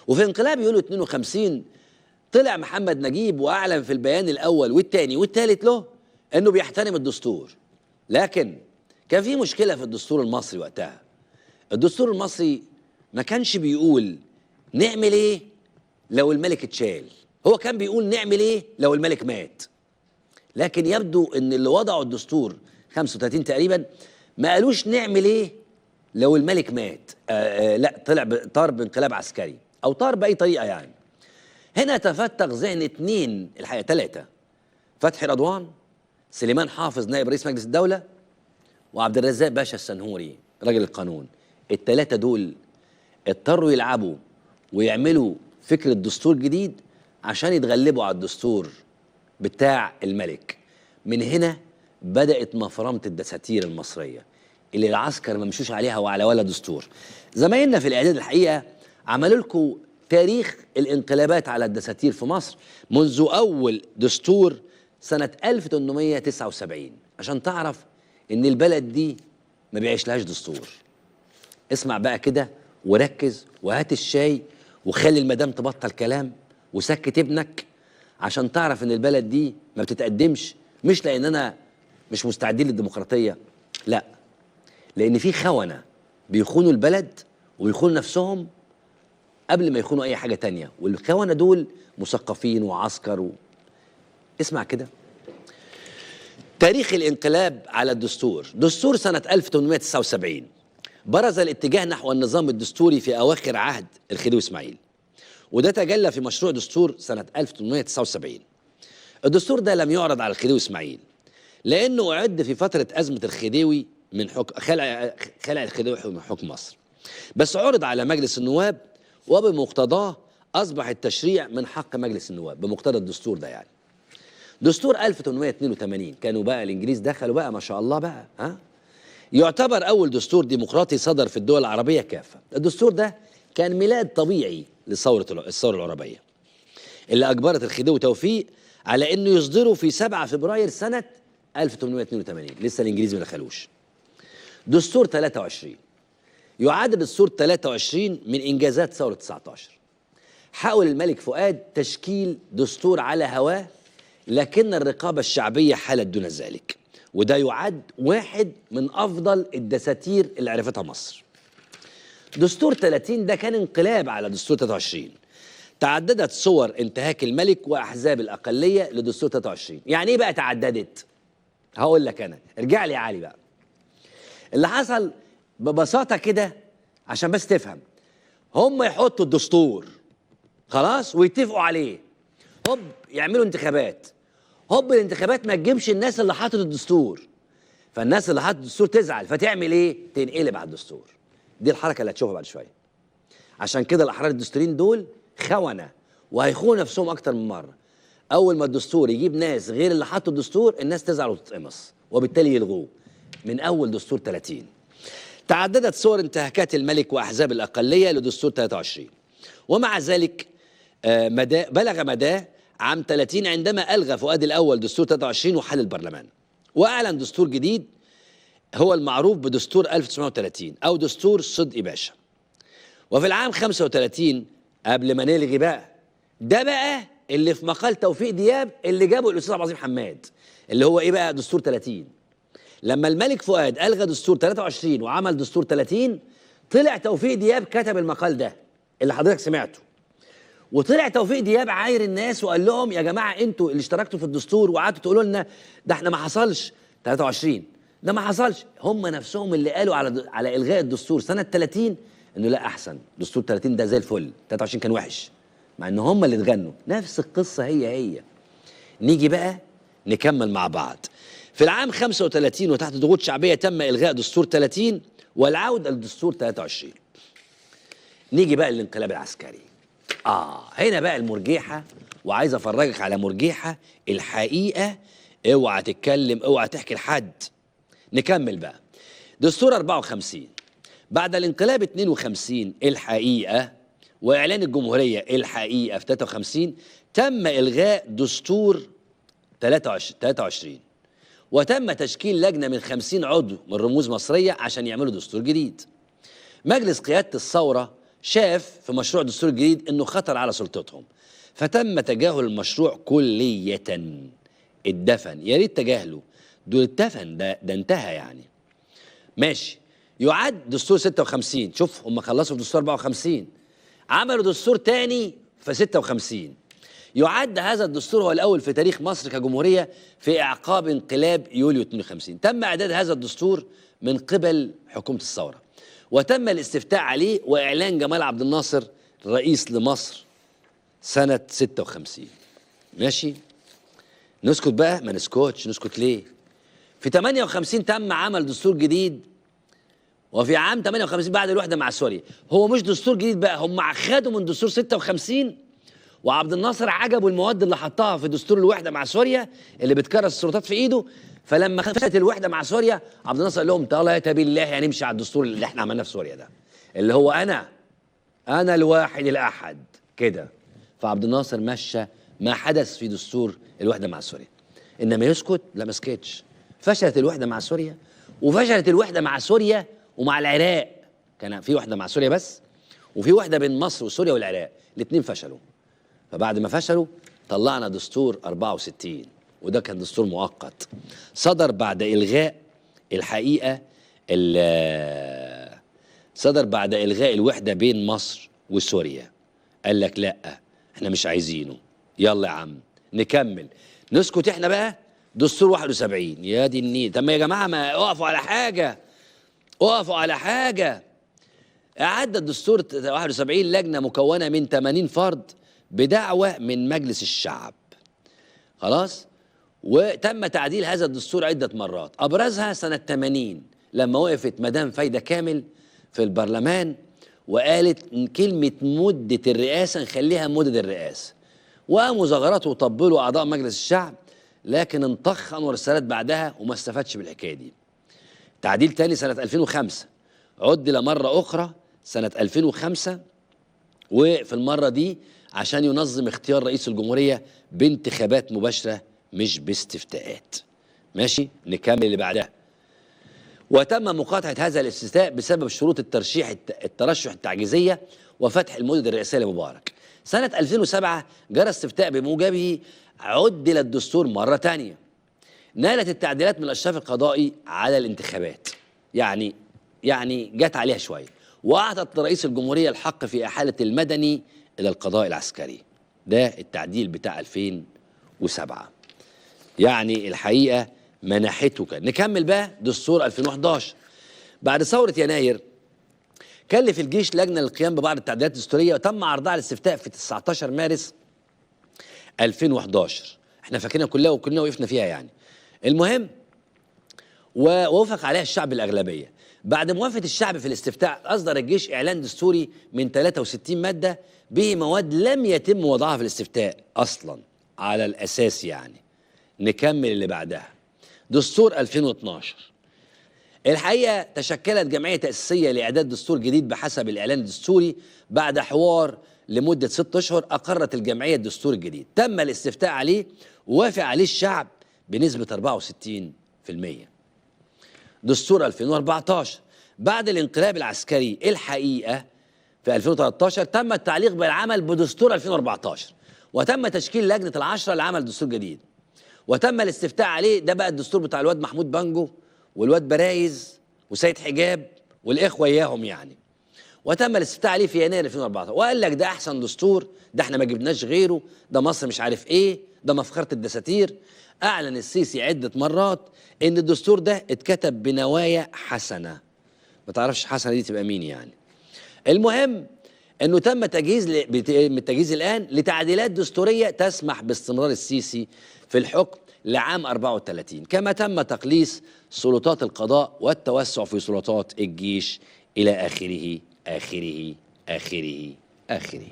وفي انقلاب يوليو 52 طلع محمد نجيب واعلن في البيان الاول والثاني والثالث له انه بيحترم الدستور. لكن كان في مشكله في الدستور المصري وقتها. الدستور المصري ما كانش بيقول نعمل ايه لو الملك اتشال، هو كان بيقول نعمل ايه لو الملك مات. لكن يبدو ان اللي وضعوا الدستور 35 تقريبا ما قالوش نعمل ايه لو الملك مات. لا، طار بانقلاب عسكري او طار باي طريقه يعني. هنا تفتق ذهن اثنين، الحقيقه ثلاثه: فتحي رضوان، سليمان حافظ نائب رئيس مجلس الدوله، وعبد الرزاق باشا السنهوري راجل القانون. الثلاثه دول اضطروا يلعبوا ويعملوا فكره دستور جديد عشان يتغلبوا على الدستور بتاع الملك. من هنا بدأت مفرمة الدساتير المصرية اللي العسكر ما مشوش عليها وعلى ولا دستور. زمايلنا في الإعداد الحقيقة عملوا لكم تاريخ الانقلابات على الدساتير في مصر منذ أول دستور سنة 1879 عشان تعرف إن البلد دي ما بيعيش لهاش دستور. اسمع بقى كده وركز وهات الشاي وخلي المدام تبطل كلام وسكت ابنك عشان تعرف ان البلد دي ما بتتقدمش، مش لاننا مش مستعدين للديمقراطيه، لا، لان في خونه بيخونوا البلد وبيخونوا نفسهم قبل ما يخونوا اي حاجه تانية، والخونه دول مثقفين وعسكر اسمع كده تاريخ الانقلاب على الدستور. دستور سنه 1879 برز الاتجاه نحو النظام الدستوري في اواخر عهد الخديوي اسماعيل، وده تجلى في مشروع دستور سنة 1879. الدستور ده لم يعرض على الخديوي اسماعيل لأنه أعد في فترة أزمة الخديوي من خلع الخديوي من حكم مصر، بس عرض على مجلس النواب وبمقتضاه أصبح التشريع من حق مجلس النواب بمقتضى الدستور ده. يعني دستور 1882 كانوا بقى الإنجليز دخلوا بقى ما شاء الله بقى، يعتبر أول دستور ديمقراطي صدر في الدول العربية كافة. الدستور ده كان ميلاد طبيعي للثورة العربية اللي أجبرت الخديوي توفيق على إنه يصدره في 7 فبراير سنة 1882. لسه الإنجليز ما دخلوش. دستور 23 يعد دستور 23 من إنجازات ثورة 19. حاول الملك فؤاد تشكيل دستور على هواه، لكن الرقابة الشعبية حالت دون ذلك، وده يعد واحد من أفضل الدساتير اللي عرفتها مصر. دستور 30 ده كان انقلاب على دستور 23. تعددت صور انتهاك الملك وأحزاب الأقلية لدستور 23. يعني إيه بقى تعددت؟ هقول لك أنا، ارجع لي يا علي بقى. اللي حصل ببساطة كده عشان بس تفهم، هم يحطوا الدستور خلاص ويتفقوا عليه، هوب يعملوا انتخابات، هوب الانتخابات ما تجيبش الناس اللي حاطط الدستور، فالناس اللي حاطط الدستور تزعل، فتعمل إيه؟ تنقلب على الدستور. دي الحركة اللي هتشوفها بعد شوية. عشان كده الأحرار الدستوريين دول خونة وهيخونوا نفسهم أكتر من مرة. أول ما الدستور يجيب ناس غير اللي حطوا الدستور الناس تزعل وتتقمص، وبالتالي يلغوه من أول دستور 30. تعددت صور انتهاكات الملك وأحزاب الأقلية لدستور 23، ومع ذلك بلغ مداه عام 30 عندما ألغى فؤاد الأول دستور 23 وحل البرلمان، وأعلن دستور جديد هو المعروف بدستور 1930 أو دستور صدقي باشا. وفي العام 35 قبل ما نلغي بقى ده بقى اللي في مقال توفيق دياب اللي جابه الأستاذ عبد العظيم حماد، اللي هو إيه بقى؟ دستور 30. لما الملك فؤاد ألغى دستور 23 وعمل دستور 30 طلع توفيق دياب كتب المقال ده اللي حضرتك سمعته، وطلع توفيق دياب عاير الناس وقال لهم يا جماعة انتوا اللي اشتركتوا في الدستور وقعدتوا تقولوا لنا ده احنا ما حصلش 23 ده ما حصلش، هم نفسهم اللي قالوا على إلغاء الدستور سنة 30 انه لا احسن دستور 30 ده زي الفل، 23 كان وحش، مع ان هم اللي اتغنوا. نفس القصة هي. نيجي بقى نكمل مع بعض. في العام 35 وتحت ضغوط شعبية تم إلغاء دستور 30 والعودة لدستور 23. نيجي بقى للانقلاب العسكري. هنا بقى المرجيحة، وعايز افرجك على مرجيحة الحقيقة، اوعى تتكلم اوعى تحكي لحد. نكمل بقى. دستور 54 بعد الانقلاب 52 الحقيقة وإعلان الجمهورية الحقيقة في 53 تم إلغاء دستور 23 وتم تشكيل لجنة من 50 عضو من رموز مصرية عشان يعملوا دستور جديد. مجلس قيادة الثورة شاف في مشروع دستور جديد انه خطر على سلطتهم، فتم تجاهل المشروع كلية. اتدفن، يا ريت تجاهله، دول اتدفن، ده انتهى يعني. ماشي، يعد دستور 56. شوف هم خلصوا في دستور 54، عملوا دستور تاني في 56. يعد هذا الدستور هو الأول في تاريخ مصر كجمهورية في إعقاب انقلاب يوليو 52. تم إعداد هذا الدستور من قبل حكومة الثورة، وتم الاستفتاء عليه وإعلان جمال عبد الناصر رئيس لمصر سنة 56. ماشي، نسكت بقى؟ ما نسكتش. نسكت ليه؟ في 58 تم عمل دستور جديد، وفي عام 58 بعد الوحدة مع سوريا. هو مش دستور جديد بقى، هم خدوا من دستور 56 وعبد الناصر عجبوا المواد اللي حطها في دستور الوحدة مع سوريا اللي بتكرس السلطات في ايده. فلما خدت الوحدة مع سوريا عبد الناصر قال لهم طلعت بالله هنمشي على الدستور اللي احنا عملناه في سوريا ده، اللي هو انا الواحد الاحد كده. فعبد الناصر مشى ما حدث في دستور الوحدة مع سوريا. انما يسكت؟ لا، ما سكتش. فشلت الوحدة مع سوريا، وفشلت الوحدة مع سوريا ومع العراق. كان في وحدة مع سوريا بس، وفي وحدة بين مصر وسوريا والعراق، الاثنين فشلوا. فبعد ما فشلوا طلعنا دستور 64، وده كان دستور مؤقت صدر بعد إلغاء الحقيقة صدر بعد إلغاء الوحدة بين مصر وسوريا. قال لك لا، احنا مش عايزينه، يلا يا عم نكمل. نسكت احنا بقى؟ دستور 71. يا دي النيل. طب ما يا جماعة ما اقفوا على حاجة، اقفوا على حاجة. أعد الدستور 71 لجنة مكونة من 80 فرد بدعوة من مجلس الشعب. خلاص؟ وتم تعديل هذا الدستور عدة مرات، أبرزها سنة 80 لما وقفت مدام فايدة كامل في البرلمان وقالت إن كلمة مدة الرئاسة نخليها مدة الرئاسة، وقاموا زغرته وطبلوا أعضاء مجلس الشعب، لكن انطخ أنور السادات بعدها وما استفادش بالحكاية دي. تعديل تاني سنة 2005 عدل مرة أخرى سنة 2005، وفي المرة دي عشان ينظم اختيار رئيس الجمهورية بانتخابات مباشرة مش باستفتاءات. ماشي، نكمل اللي بعدها. وتم مقاطعة هذا الاستفتاء بسبب شروط الترشح التعجيزية وفتح المدد الرئاسية لمبارك. سنة 2007 جرى استفتاء بموجبه عدل الدستور مرة تانية. نالت التعديلات من الأشراف القضائي على الانتخابات، يعني جت عليها شوية، وأعطت لرئيس الجمهورية الحق في إحالة المدني إلى القضاء العسكري. ده التعديل بتاع 2007. يعني الحقيقة منحته كان. نكمل بقى دستور 2011. بعد ثورة يناير كلف الجيش لجنة للقيام ببعض التعديلات الدستورية، وتم عرضها على الاستفتاء في 19 مارس 2011. احنا فاكرينها كلها وكلنا وقفنا فيها يعني. المهم، ووافق عليها الشعب الأغلبية. بعد موافقة الشعب في الاستفتاء أصدر الجيش إعلان دستوري من 63 مادة به مواد لم يتم وضعها في الاستفتاء أصلا على الأساس يعني. نكمل اللي بعدها. دستور 2012. الحقيقة تشكلت جمعية تأسيسية لإعداد دستور جديد بحسب الإعلان الدستوري. بعد حوار لمدة 6 أشهر أقرت الجمعية الدستور الجديد، تم الاستفتاء عليه ووافق عليه الشعب بنسبة 64%. دستور 2014. بعد الانقلاب العسكري الحقيقة في 2013 تم التعليق بالعمل بدستور 2014، وتم تشكيل لجنة العشرة لعمل دستور جديد، وتم الاستفتاء عليه. ده بقى الدستور بتاع الواد محمود بانجو والواد برايز وسيد حجاب والإخوة إياهم يعني. وتم الاستفتاء عليه في يناير 2014، وقال لك ده أحسن دستور، ده احنا ما جبناش غيره، ده مصر مش عارف إيه، ده مفخرة الدساتير. أعلن السيسي عدة مرات إن الدستور ده اتكتب بنوايا حسنة. ما تعرفش حسنة دي تبقى مين يعني. المهم إنه تم التجهيز الآن لتعديلات دستورية تسمح باستمرار السيسي في الحكم لعام 34، كما تم تقليص سلطات القضاء والتوسع في سلطات الجيش إلى آخره آخره آخره آخره.